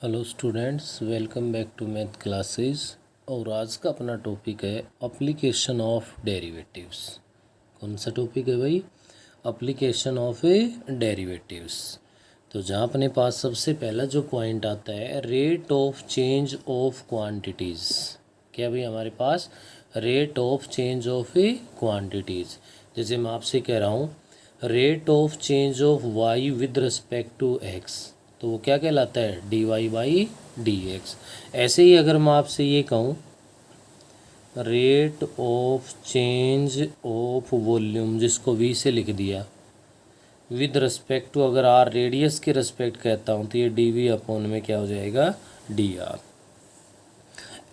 Hello students, welcome back to math classes. और आज का अपना टॉपिक है एप्लीकेशन ऑफ डेरिवेटिव्स। कौन सा टॉपिक है भाई? Application of A derivatives. तो जहाँ अपने पास सबसे पहला जो पॉइंट आता है rate of change of quantities. क्या भाई हमारे पास rate of change of a quantities. जैसे मैं आपसे कह रहा हूँ rate of change of y with respect to x, तो वो क्या कहलाता है? D y by d x. ऐसे ही अगर मैं आपसे ये कहूँ rate of change of volume, जिसको वी से लिख दिया, विद रिस्पेक्ट टू, अगर आर रेडियस के रिस्पेक्ट कहता हूँ तो ये डी वी अपॉन में क्या हो जाएगा? D R.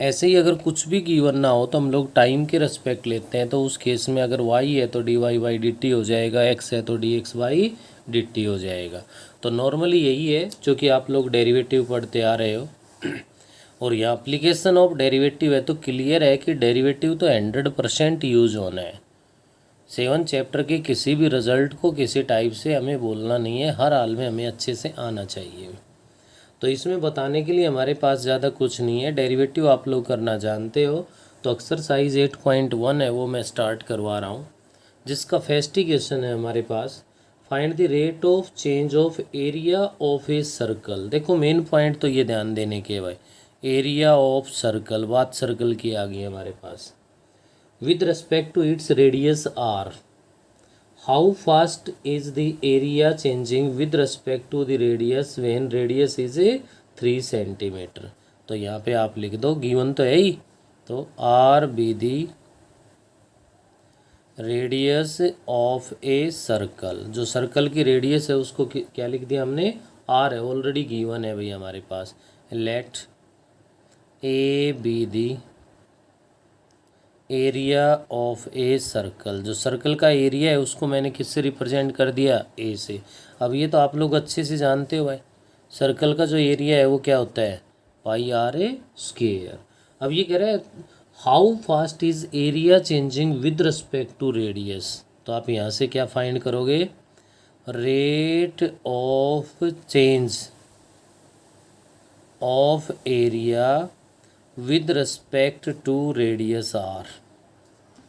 ऐसे ही अगर कुछ भी गिवन ना हो तो हम लोग टाइम के रिस्पेक्ट लेते हैं, तो उस केस में अगर y है तो d y by d t हो जाएगा, x है तो d x by d t हो जाएगा। तो नॉर्मली यही है जो कि आप लोग डेरिवेटिव पढ़ते आ रहे हो। और यहाँ एप्लीकेशन ऑफ डेरिवेटिव है तो क्लियर है कि डेरिवेटिव तो 100% यूज होना है। 7 चैप्टर के किसी भी रिजल्ट को किसी टाइप से हमें बोलना नहीं है, हर हाल में हमें अच्छे से आना चाहिए। तो इसमें बताने के लिए हमारे पास ज़्यादा कुछ नहीं है, डेरिवेटिव आप लोग करना जानते हो। तो एक्सरसाइज 8.1 है वो मैं स्टार्ट करवा रहा हूँ, जिसका फर्स्ट क्वेश्चन है हमारे पास find the rate of change of area of a circle. देखो मेन पॉइंट तो ये ध्यान देने के भाई, एरिया ऑफ सर्कल, बात सर्कल की आ गई हमारे पास, with respect to its radius r. How fast is the area changing with respect to the radius when radius is a 3 centimetre. तो यहाँ पे आप लिख दो, गिवन तो है ही, तो are be the radius of a circle. जो सर्कल की रेडियस है उसको क्या लिख दिया हमने? आर है, ऑलरेडी गिवन है भाई हमारे पास। Let a be the area of a circle. जो सर्कल का एरिया है उसको मैंने किससे रिप्रेजेंट कर दिया? ए से। अब ये तो आप लोग अच्छे से जानते हो भाई, सर्कल का जो एरिया है वो क्या होता है? Pi r a square. अब ये कह रहा है how fast is area changing with respect to radius. तो आप यहाँ से क्या फाइंड करोगे? Rate of change of area with respect to radius r.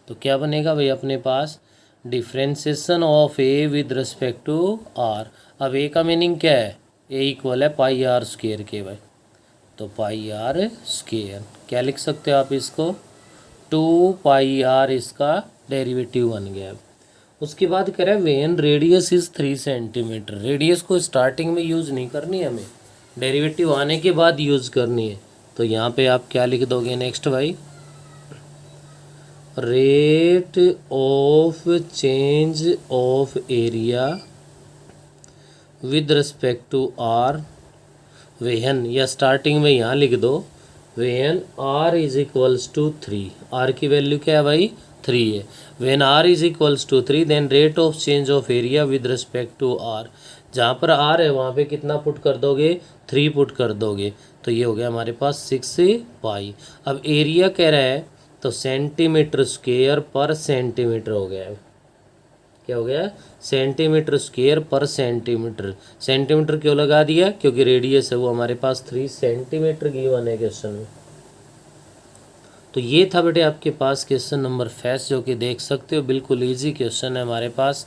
तो क्या बनेगा भाई अपने पास? Differentiation of a with respect to r. अब ए का मीनिंग क्या है? ए इक्वल है पाई आर स्क्वायर के भाई, तो पाई आर स्क्वायर। क्या लिख सकते हो आप इसको? 2 पाई आर इसका डेरिवेटिव बन गया। उसके बाद कह रहा है when radius is 3 centimetre. Radius को स्टार्टिंग में यूज़ नहीं करनी है हमें, डेरिवेटिव आने के बाद यूज़ करनी है। तो यहाँ पे आप क्या लिख दोगे नेक्स्ट भाई? Rate of change of area with respect to r when, या स्टार्टिंग में यहाँ लिख दो when r is equals to 3। R की वैल्यू क्या है भाई? 3 है। When r is equals to 3 then rate of change of area with respect to r. जहाँ पर आर है वहाँ पे कितना पुट कर दोगे? 3 पुट कर दोगे, तो ये हो गया हमारे पास 6 पाई। अब एरिया कह रहा है तो सेंटीमीटर स्क्वेयर पर सेंटीमीटर हो गया है। क्या हो गया? सेंटीमीटर स्क्वेयर पर सेंटीमीटर। सेंटीमीटर क्यों लगा दिया? क्योंकि रेडियस है वो हमारे पास 3 सेंटीमीटर गिवन है क्वेश्चन में। तो ये था बेटे आपके पास क्वेश्चन नंबर फर्स्ट, जो कि देख सकते हो बिल्कुल इजी क्वेश्चन है हमारे पास।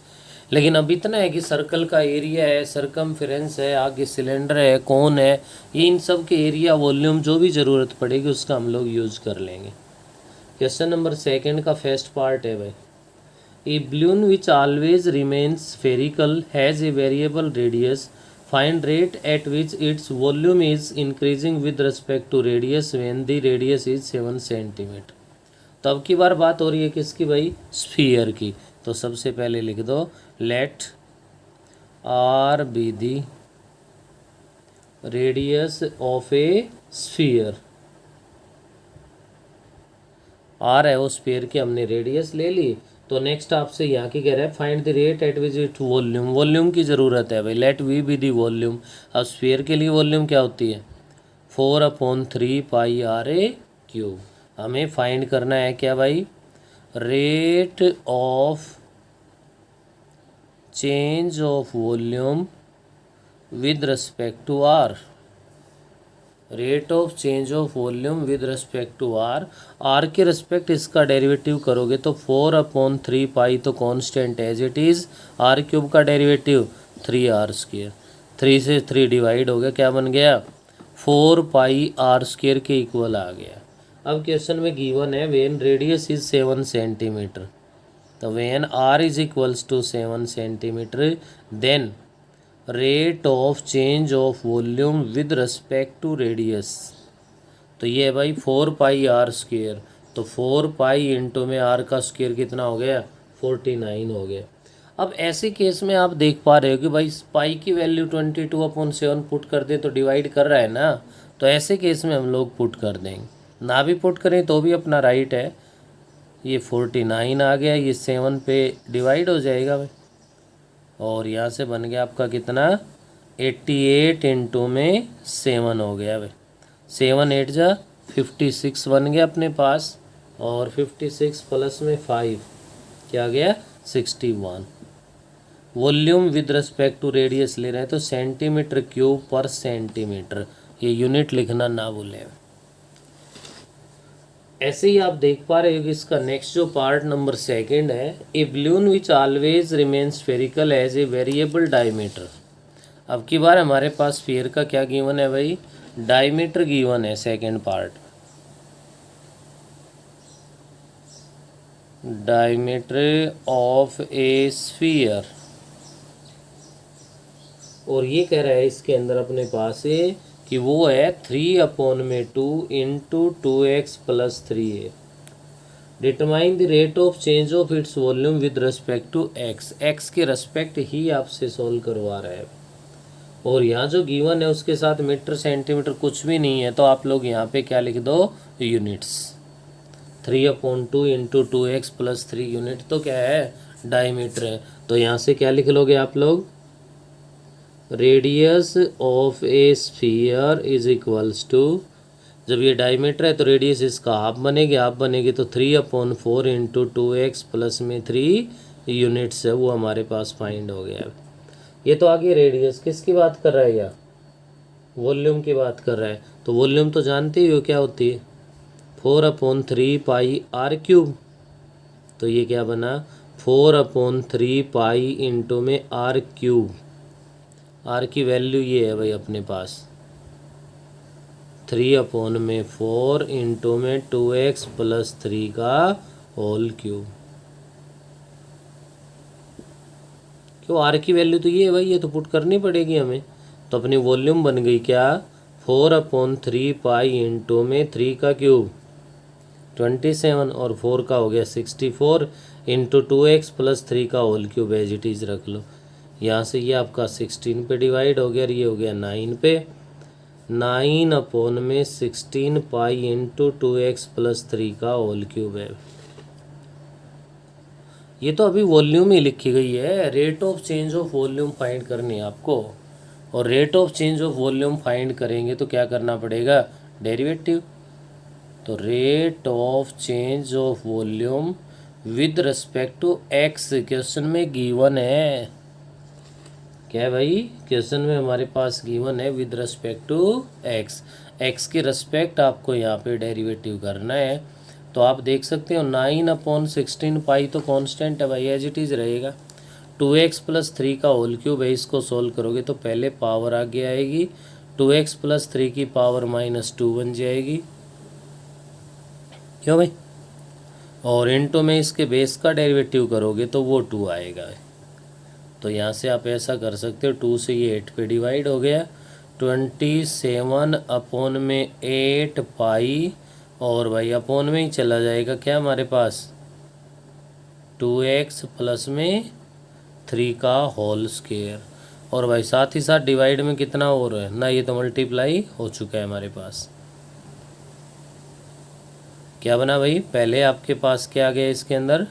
लेकिन अब इतना है कि सर्कल का एरिया है, सरकमफ्रेंस है, आगे सिलेंडर है, कौन है, ये इन सब के एरिया वॉल्यूम जो भी ज़रूरत पड़ेगी उसका हम लोग यूज़ कर लेंगे। क्वेश्चन नंबर सेकंड का फर्स्ट पार्ट है भाई, ए balloon which always remains spherical has a variable radius. Find rate at which its volume is increasing with respect to radius when the radius is 7 centimetre. तो अब की बार बात हो रही है किसकी भाई? स्फीयर की। तो सबसे पहले लिख दो let r be the radius of a sphere. R है वो स्फीयर की, हमने रेडियस ले ली। तो नेक्स्ट आपसे यहाँ की कह रहा है find the rate at which it volume. Volume की ज़रूरत है भाई, let v be the volume. अब स्फीयर के लिए वॉल्यूम क्या होती है? 4/3 पाई आर ए क्यूब। हमें फाइंड करना है क्या भाई? Rate of change of volume with respect to r. Rate of change of volume with respect to r, r के रिस्पेक्ट इसका डेरिवेटिव करोगे तो 4/3 पाई तो constant as it is, are cube का डेरिवेटिव 3r², 3 से 3 डिवाइड हो गया, क्या बन गया 4πr² के इक्वल आ गया। अब क्वेश्चन में गिवन है वेन रेडियस इज 7 सेंटीमीटर, तो when r is equals to 7 centimetre then rate of change of volume with respect to radius, तो ये है भाई 4πr², तो 4 इंटू में r का स्क्वायर कितना हो गया 49 हो गया। अब ऐसे केस में आप देख पा रहे हो कि भाई पाई की वैल्यू 22/7 पुट कर दें तो डिवाइड कर रहा है ना, तो ऐसे केस में हम लोग पुट कर देंगे, ना भी पुट करें तो भी अपना राइट है। ये 49 आ गया, ये 7 पे डिवाइड हो जाएगा भाई, और यहाँ से बन गया आपका कितना 88 इंटू में 7 हो गया भाई, 7 8 जा 56 बन गया अपने पास, और 56 प्लस में 5 क्या गया 61। Volume with respect to radius ले रहे हैं तो सेंटीमीटर क्यूब पर सेंटीमीटर, ये यूनिट लिखना ना भूलें। ऐसे ही आप देख पा रहे हो कि इसका नेक्स्ट जो पार्ट नंबर 2 है, a balloon which always remains spherical as a variable diameter. अब की बार हमारे पास स्फीयर का क्या गिवन है भाई, डायमीटर गिवन है second part, diameter of a sphere, और ये कह रहा है इसके अंदर अपने पास है कि वो है 3/2 into 2x + 3a। Determine the rate of change of its volume with respect to x, x के रिस्पेक्ट ही आपसे सोल्व करवा रहा है। और यहाँ जो गिवन है उसके साथ मीटर सेंटीमीटर कुछ भी नहीं है, तो आप लोग यहाँ पे क्या लिख दो यूनिट्स, 3/2 इंटू 2x + 3 यूनिट तो क्या है डायमीटर है, तो यहाँ से क्या लिख लोगे आप लोग, radius of a sphere is equals to, जब ये डायमीटर है तो रेडियस इसका हाफ बनेगी तो 3/4 इंटू 2x प्लस में 3 यूनिट्स है वो हमारे पास फाइंड हो गया है। ये तो आगे रेडियस किसकी बात कर रहा है, या वॉल्यूम की बात कर रहा है, तो वॉल्यूम तो जानते ही हो क्या होती है 4/3 पाई r³, तो ये क्या बना 4/3 पाई इंटू में r³, आर की वैल्यू ये है भाई अपने पास 3/4 इंटू में 2x + 3 का होल क्यूब, क्यों आर की वैल्यू तो ये है भाई, ये तो पुट करनी पड़ेगी हमें, तो अपनी वॉल्यूम बन गई क्या 4/3 पाई इंटू में 3 का क्यूब 27 और 4 का हो गया 64 इंटू 2x + 3 का whole cube as it is रख लो। यहाँ से ये आपका 16 पे डिवाइड हो गया, ये हो गया 9 पे, 9/16 पाई इंटू 2x + 3 का होल क्यूब है। ये तो अभी वॉल्यूम ही लिखी गई है, rate of change of volume find करनी है आपको, और rate of change of volume find करेंगे तो क्या करना पड़ेगा डेरिवेटिव, तो rate of change of volume with respect to x question में गिवन है, क्या है भाई क्वेश्चन में हमारे पास गिवन है with respect to x, x के रिस्पेक्ट आपको यहाँ पे डेरिवेटिव करना है, तो आप देख सकते हो 9/16 पाई तो कांस्टेंट है भाई एज इट इज़ रहेगा, 2x + 3 का होल क्यूब है, इसको सोल्व करोगे तो पहले पावर आगे आएगी, 2x + 3 की पावर -2 बन जाएगी, क्यों भाई, और इंटू में इसके बेस का डेरिवेटिव करोगे तो वो 2 आएगा, तो यहाँ से आप ऐसा कर सकते हो 2 से ये 8 पे डिवाइड हो गया, 27/8 पाई, और भाई अपॉन में ही चला जाएगा क्या हमारे पास 2x + में 3 का होल स्क्वायर, और भाई साथ ही साथ डिवाइड में कितना हो रहा है ना, ये तो मल्टीप्लाई हो चुका है हमारे पास, क्या बना भाई पहले आपके पास क्या आ गया इसके अंदर,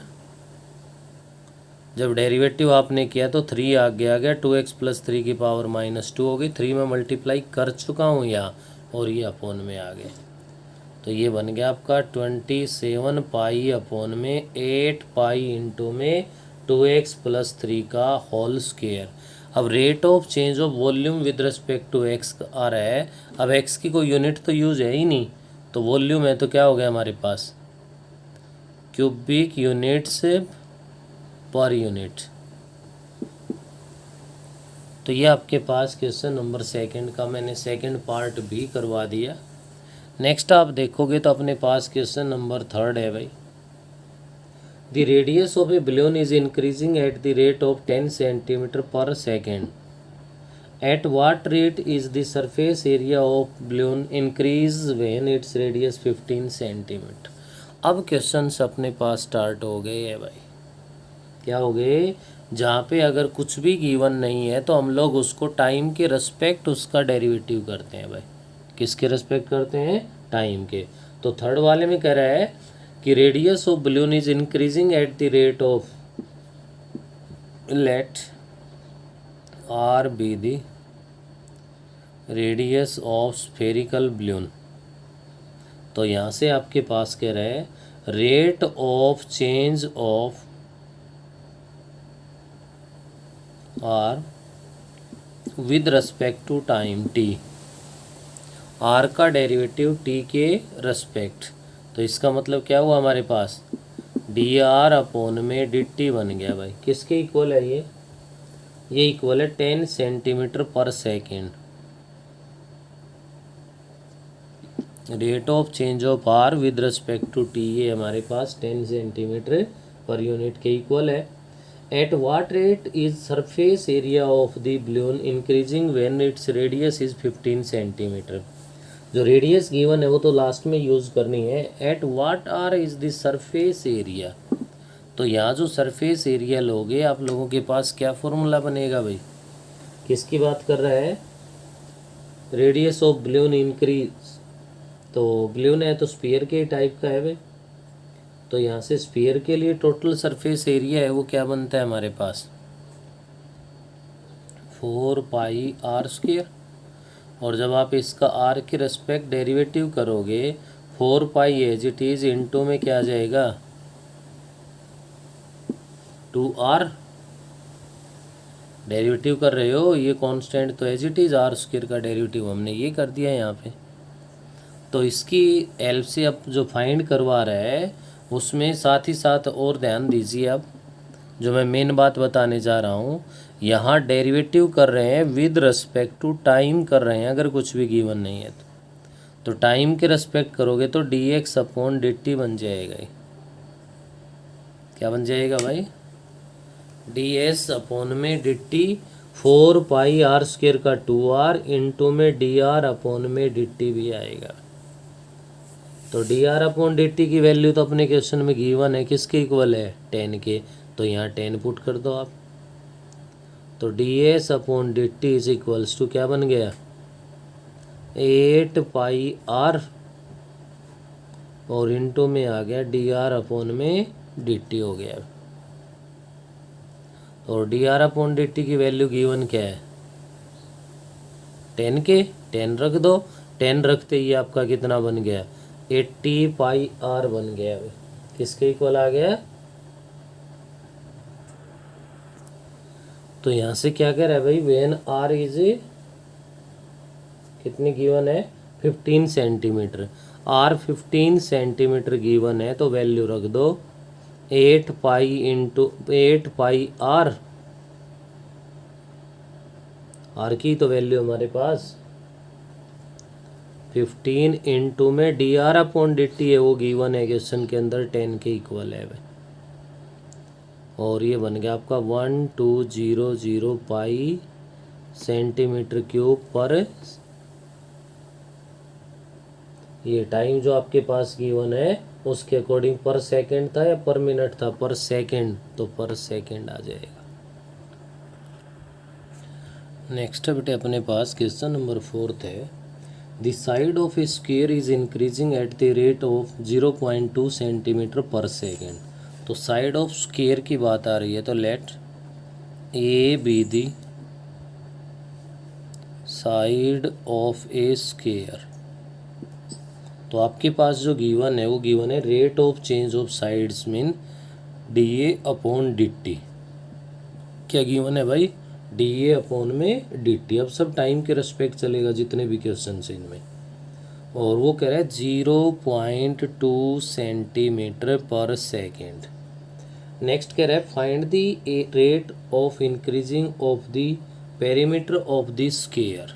जब डेरिवेटिव आपने किया तो 3 आगे आ गया, 2x + 3 की पावर -2 हो गई, 3 में मल्टीप्लाई कर चुका हूँ यहाँ, और ये अपॉन में आ गए, तो ये बन गया आपका 27 पाई अपॉन में 8 पाई इंटू में 2x + 3 का होल स्क्वायर। अब rate of change of volume with respect to x आ रहा है। अब एक्स की कोई यूनिट तो यूज है ही नहीं, तो वॉल्यूम है तो क्या हो गया हमारे पास, क्यूबिक यूनिट्स पर यूनिट। तो ये आपके पास क्वेश्चन नंबर सेकंड का मैंने सेकंड पार्ट भी करवा दिया। नेक्स्ट आप देखोगे तो अपने पास क्वेश्चन नंबर थर्ड है भाई, the radius of a balloon is increasing at the rate of 10 centimetre per second, at what rate is the surface area of balloon increase when its radius 15 centimetre. अब questions अपने पास start हो गए हैं भाई, क्या हो गए, जहाँ पे अगर कुछ भी गिवन नहीं है तो हम लोग उसको टाइम के रिस्पेक्ट उसका डेरिवेटिव करते हैं भाई। किसके रिस्पेक्ट करते हैं, टाइम के। तो थर्ड वाले में कह रहा है कि radius of balloon is increasing at the rate of, let r be the radius of spherical balloon. तो यहाँ से आपके पास कह रहा है rate of change of r with respect to time t, r का डेरिवेटिव टी के रिस्पेक्ट। तो इसका मतलब क्या हुआ हमारे पास, डी आर अपॉन में डी टी बन गया भाई। किसके इक्वल है ये इक्वल है 10 centimetre per second. Rate of change of r with respect to t ये हमारे पास 10 सेंटीमीटर पर यूनिट के इक्वल है। At what rate is surface area of the balloon increasing when its radius is 15 centimetre. जो radius given है वो तो last में यूज़ करनी है। At what r is the surface area, तो यहाँ जो सरफेस एरिया लोगे आप लोगों के पास क्या फॉर्मूला बनेगा भाई, किसकी बात कर रहा है, रेडियस ऑफ बलून इंक्रीज। तो बलून है तो स्फीयर के टाइप का है भाई, तो यहाँ से स्फीयर के लिए टोटल सरफेस एरिया है वो क्या बनता है हमारे पास 4 पाई आर स्क्वायर। और जब आप इसका आर के रेस्पेक्ट डेरिवेटिव करोगे 4 पाई एज इट इज इंटू में क्या आ जाएगा 2r। डेरिवेटिव कर रहे हो ये कांस्टेंट तो as it is r square का डेरिवेटिव हमने ये कर दिया है यहाँ पे। तो इसकी हेल्प से अब जो फाइंड करवा रहा है उसमें साथ ही साथ और ध्यान दीजिए, अब जो मैं मेन बात बताने जा रहा हूँ, यहाँ डेरिवेटिव कर रहे हैं विद रिस्पेक्ट टू टाइम कर रहे हैं, अगर कुछ भी गिवन नहीं है तो टाइम के रिस्पेक्ट करोगे तो d x upon d t बन जाएगा। क्या बन जाएगा भाई, डी एस अपॉन में d t 4 pi r square का 2r इंटू में डी आर अपॉन में डी टी भी आएगा। तो d r upon d t की वैल्यू तो अपने क्वेश्चन में गिवन है, किसके इक्वल है 10 के, तो यहाँ 10 पुट कर दो आप। तो d s upon d t is equals to क्या बन गया 8 पाई आर और इंटू में आ गया डी आर अपॉन में डी टी हो गया। और D r upon d t की वैल्यू गिवन क्या है 10 के, 10 रख दो, 10 रखते ही आपका कितना बन गया 80 पाई आर बन गया। किसके इक्वल आ गया, तो यहाँ से क्या कह रहा है भाई वेन आर इज कितनी गिवन है 15 सेंटीमीटर, आर 15 सेंटीमीटर गिवन है तो वैल्यू रख दो 8 pi into 8 pi r, r की तो वैल्यू हमारे पास 15 इंटू में d r upon d t है वो गिवन है क्वेश्चन के अंदर 10 के इक्वल है भाई। और ये बन गया आपका 1200 पाई सेंटीमीटर क्यूब पर, ये टाइम जो आपके पास गिवन है उसके अकॉर्डिंग पर सेकंड था या पर मिनट था, पर सेकंड, तो पर सेकंड आ जाएगा। नेक्स्ट बेटे अपने पास क्वेश्चन नंबर 4 है, the side of a square is increasing at the rate of 0.2 centimetre per second. तो साइड ऑफ स्क्वायर की बात आ रही है, तो let a be the side of a square. तो आपके पास जो गिवन है वो गिवन है rate of change of sides mean d a upon d t. क्या गिवन है भाई डी ए अपॉन में डी टी। अब सब टाइम के रेस्पेक्ट चलेगा जितने भी क्वेश्चन हैं इनमें। और वो कह रहा है 0.2 सेंटीमीटर पर सेकेंड। नेक्स्ट कह रहा है find the rate of increasing of the perimeter of the square.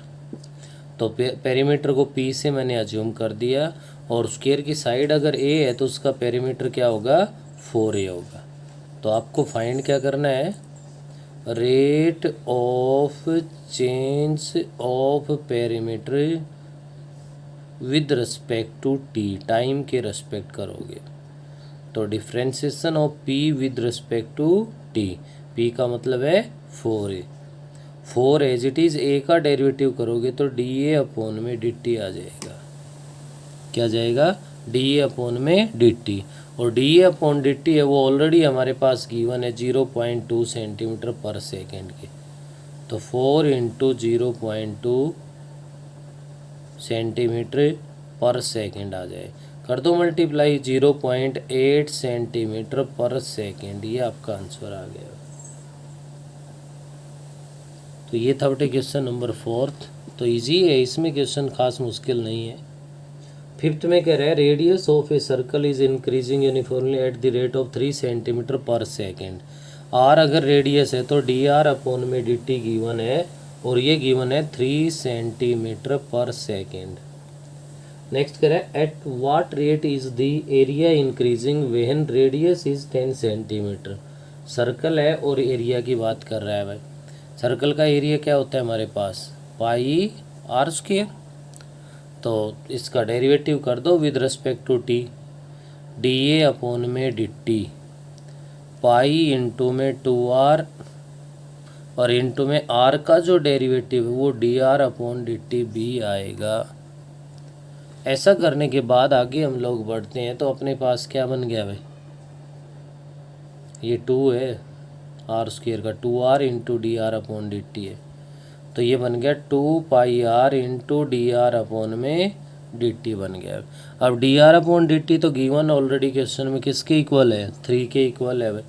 तो पेरीमीटर को पी से मैंने अज्यूम कर दिया, और स्क्वायर की साइड अगर ए है तो उसका पेरीमीटर क्या होगा, 4a होगा। तो आपको फाइंड क्या करना है, rate of change of perimeter with respect to t, time के रिस्पेक्ट करोगे। तो differentiation of p with respect to t, p का मतलब है 4a, 4 as it is a का डेरिवेटिव करोगे तो डी ए अपॉन में डी टी आ जाएगा। क्या जाएगा, डी ए अपॉन में डी टी। और D a upon d t है वो ऑलरेडी हमारे पास गिवन है 0.2 सेंटीमीटर पर सेकेंड के। तो 4 इंटू 0.2 सेंटीमीटर पर सेकेंड आ जाए। कर दो मल्टीप्लाई, 0.8 सेंटीमीटर पर सेकेंड, ये आपका आंसर आ गया। तो ये था बेटे क्वेश्चन नंबर 4। तो इजी है, इसमें क्वेश्चन खास मुश्किल नहीं है। 5th में कह रहा है radius of a circle is increasing uniformly eight the rate of 3 centimetre per second. Are अगर रेडियस है तो डी आर अपॉन में डी टी गिवन है, और ये गिवन है 3 सेंटीमीटर पर सेकेंड। नेक्स्ट कह रहा है at what rate is the area increasing when radius is 10 centimetre. Circle है और एरिया की बात कर रहा है भाई। सर्कल का एरिया क्या होता है हमारे पास, पाई आर स्क्वायर। तो इसका डेरिवेटिव कर दो with respect to t, d a upon में डी टी, पाई इंटू में 2r, और इंटू में r का जो डेरिवेटिव है वो D r upon d t भी आएगा। ऐसा करने के बाद आगे हम लोग बढ़ते हैं। तो अपने पास क्या बन गया भाई, ये 2 है आर स्क्वायर का, 2r into d r upon d t है। तो ये बन गया 2 pi r into d r upon में डी टी बन गया। अब d r upon d t तो गिवन ऑलरेडी क्वेश्चन में किसके इक्वल है, 3 के इक्वल है भाई।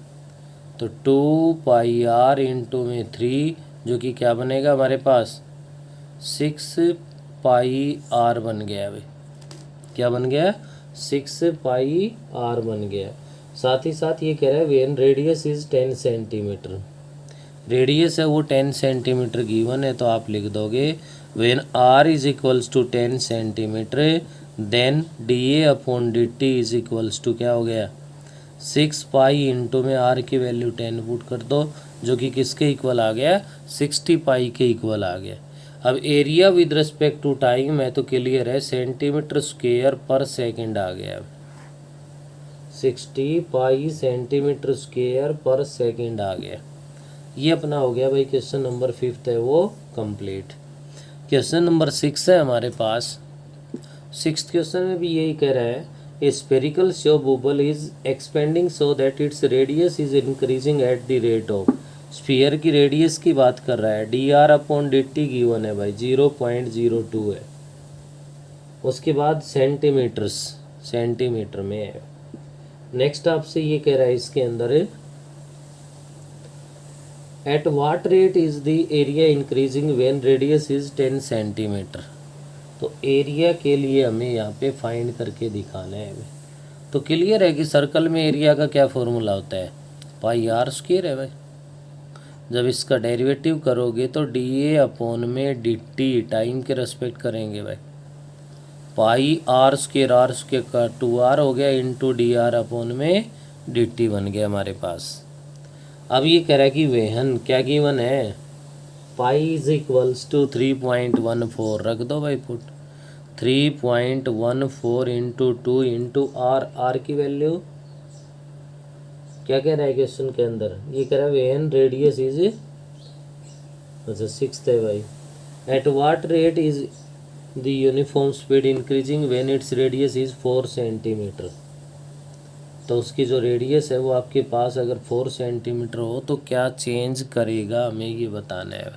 तो 2 पाई आर इंटू में 3, जो कि क्या बनेगा हमारे पास 6 पाई आर बन गया भाई। क्या बन गया, 6 पाई आर बन गया। साथ ही साथ ये कह रहा है when radius is 10 centimetre, radius है वो 10 सेंटीमीटर गिवन है। तो आप लिख दोगे when r is equals to 10 centimetre then d a upon d t is equals to क्या हो गया, 6 पाई इंटू में आर की वैल्यू 10 पुट कर दो, जो कि किसके इक्वल आ गया, 60 पाई के इक्वल आ गया। अब area with respect to time है तो क्लियर है, सेंटीमीटर स्क्वायर पर सेकेंड आ गया। 60 pi centimetre square per second आ गया। ये अपना हो गया भाई क्वेश्चन नंबर 5 है वो कंप्लीट। क्वेश्चन नंबर 6 है हमारे पास। 6th क्वेश्चन में भी यही कह रहा है a spherical show bubble is expanding so that it's radius is increasing at the rate of, sphere की रेडियस की बात कर रहा है। D r upon d T given है भाई 0.02 है। उसके बाद सेंटीमीटर्स, सेंटीमीटर में है। नेक्स्ट आपसे ये कह रहा है इसके अंदर at what rate is the area increasing when radius is 10 centimetre. तो एरिया के लिए हमें यहाँ पे फाइंड करके दिखाना है। तो क्लियर है कि सर्कल में एरिया का क्या फॉर्मूला होता है, पाई आर स्क्वायर है भाई। जब इसका डेरिवेटिव करोगे तो डी ए अपॉन में डी टी, टाइम के रेस्पेक्ट करेंगे भाई, पाई आर स्क्वायर का 2r हो गया इंटू डी आर अपॉन में डी टी बन गया हमारे पास। अब ये कह रहा है कि वेहन क्या गिवन है, पाई इज इक्वल्स टू 3.14 रख दो भाई put, 3.14 into 2 into r, r की वैल्यू क्या कह रहा है क्वेश्चन के अंदर, ये कह रहा है वेन रेडियस इज, अच्छा 6th है भाई, at what rate is the uniform speed increasing when its radius is 4 centimetre. तो उसकी जो रेडियस है वो आपके पास अगर 4 सेंटीमीटर हो तो क्या चेंज करेगा, हमें ये बताना है।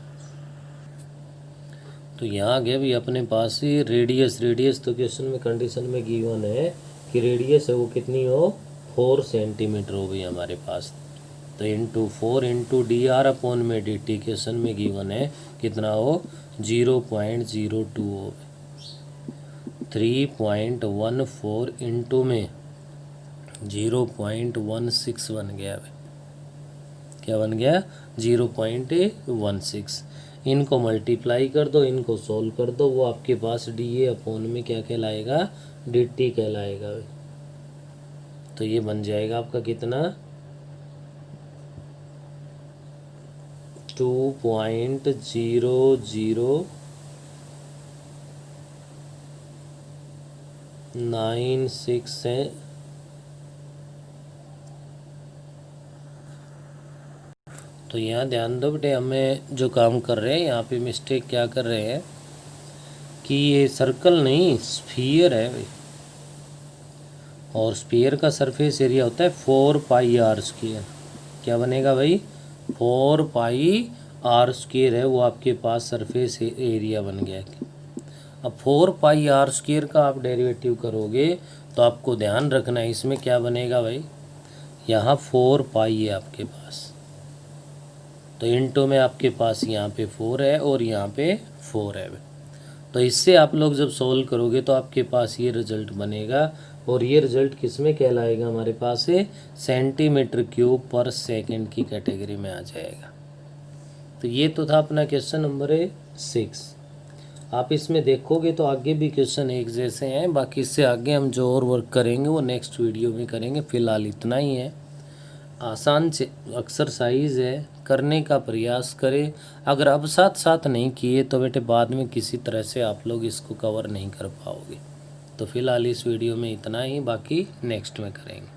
तो यहाँ गया भी अपने पास ही रेडियस, रेडियस तो क्वेश्चन में कंडीशन में गिवन है कि रेडियस है वो कितनी हो, 4 सेंटीमीटर हो गई हमारे पास। तो into 4 into d r upon में डी टी क्वेश्चन में गिवन है कितना हो 0.02 हो 3.14 इंटू में 0.16 बन गया भाई, क्या बन गया 0.16। इनको मल्टीप्लाई कर दो, इनको सोल्व कर दो, वो आपके पास डी ए अपॉन में क्या कहलाएगा डी टी कहलाएगा भाई। तो ये बन जाएगा आपका कितना 2.0096 है। तो यहाँ ध्यान दो बेटे, हमें जो काम कर रहे हैं यहाँ पे मिस्टेक क्या कर रहे हैं कि ये सर्कल नहीं स्फीयर है भाई, और स्फीयर का सरफेस एरिया होता है 4 पाई आर स्क्वायर। क्या बनेगा भाई 4 पाई आर स्क्वायर है वो आपके पास सरफेस एरिया बन गया। अब 4 पाई आर स्क्वायर का आप डेरिवेटिव करोगे तो आपको ध्यान रखना है इसमें क्या बनेगा भाई, यहाँ 4 पाई है आपके पास, तो इनटू में आपके पास यहाँ पे 4 है और यहाँ पे 4 है। तो इससे आप लोग जब सोल्व करोगे तो आपके पास ये रिजल्ट बनेगा, और ये रिजल्ट किस में कहलाएगा हमारे पास है सेंटीमीटर क्यूब पर सेकंड की कैटेगरी में आ जाएगा। तो ये तो था अपना क्वेश्चन नंबर 6। आप इसमें देखोगे तो आगे भी क्वेश्चन एक जैसे हैं, बाकी इससे आगे हम जो और वर्क करेंगे वो नेक्स्ट वीडियो में करेंगे। फ़िलहाल इतना ही है, आसान से एक्सरसाइज है, करने का प्रयास करें। अगर अब साथ साथ नहीं किए तो बेटे बाद में किसी तरह से आप लोग इसको कवर नहीं कर पाओगे। तो फ़िलहाल इस वीडियो में इतना ही, बाकी नेक्स्ट में करेंगे।